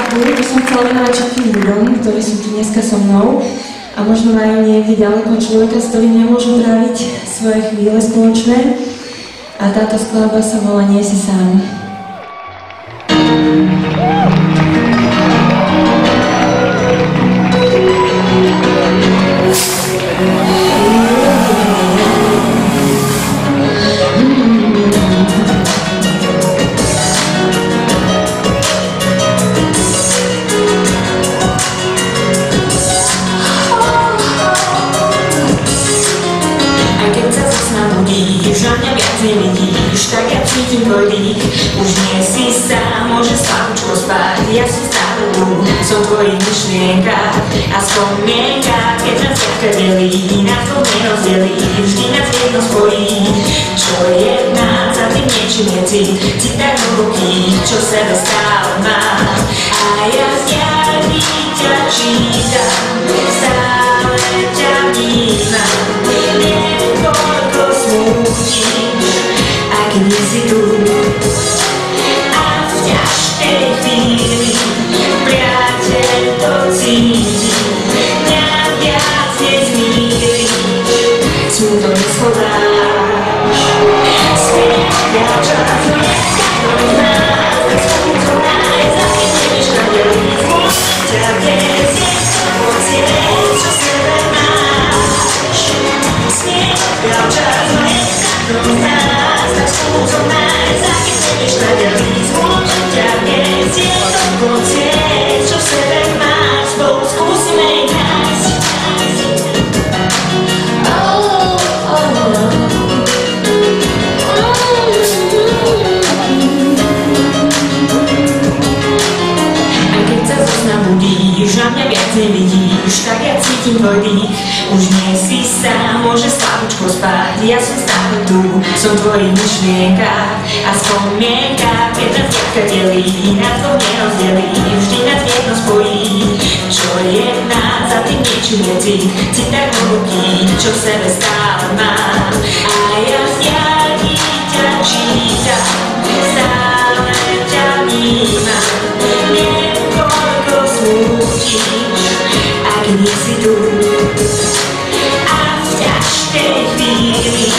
skladbu by som chcela venovať všetkým ľuďom, ktorí sú tu dneska so mnou a možno majú niekde ďaleko človeka, s ktorým nemôžu tráviť svoje chvíle spoločné. A táto skladba sa volá Nie si sám. Už na mňa viac nevidíš, tak ja cítim tvoj dých. Už nie si sám, môžeš slabúčko spať. Ja som stále tu, som v tvojich myšlienkach a spomienkach. Keď nás ťažké delí, nás to nerozdelí, vždy nás jedno spojí. Čo je v nás a tým niečím je cít tak hlboký, čo sebe stále mám. A ja z diaľky ťa čítam, stále ťa vnímam. A keď nie si tu a v ťažkej chvíli, priateľ, to cíti, mňa viac nezmíriš, smútok neschováš. Spievia čas, no neskladom z nás, tak smútok nájsť, a keď nevieš nadelí, môžem ťa viesť, je to pocieť, čo sebe máš. Spievia čas, no neskladom z nás, tak smútok nájsť, a keď nevieš nadelí, môžem ťa viesť, je to pocieť, čo sebe máš, spolu skúsime ich nájsť. Budíš, na mňa viac nevidíš, tak ja cítim tvoj dých. Už nie si sám, môžeš slabúčko spať. Ja som stále tu, som v tvojich myšlienkach a spomienkach. Keď nás ťažké delí, nás to nerozdelí, vždy nás jedno spojí. Čo je v nás a tým niečím je cít tak hlboký, čo v sebe stále mám. A ja z diaľky ťa čítam, stále ťa vnímam. A keď nie si tu a v ťažkej chvíli,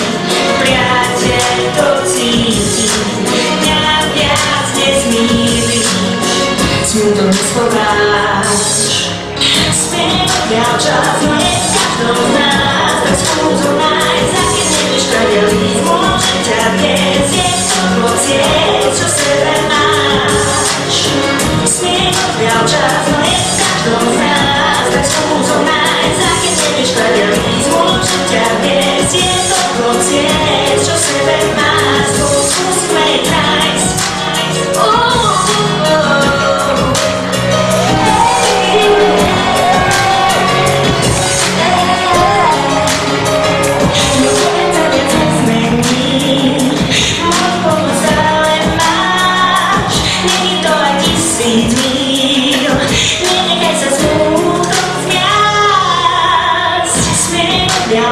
priateľ, to cíti, mňa viac nezmíriš, smútok neschováš. Spievia čas, no nie v každom z nás, tak smútok nájsť, a keď nevieš nadelí, môžem ťa viesť, je to pocieť, čo v sebe máš. Spievia čas, no nie v každom z nás, tak smútok nájsť, a keď nevieš nadelí, môžem ťa viesť, je to pocieť, čo v sebe máš, spolu skúsime ich nájsť.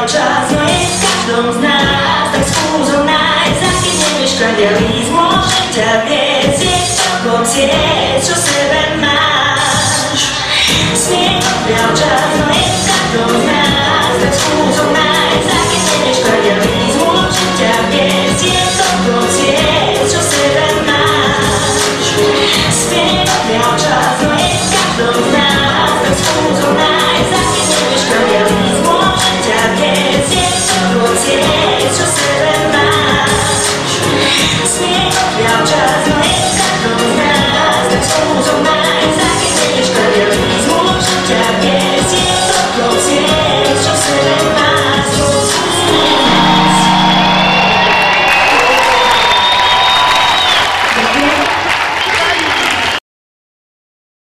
Čas, no je v každom z nás, tak skúsom nájsť, a keď nevieš nadelí, môžem ťa viesť, je to pocieť, čo v sebe máš. Spievia čas, no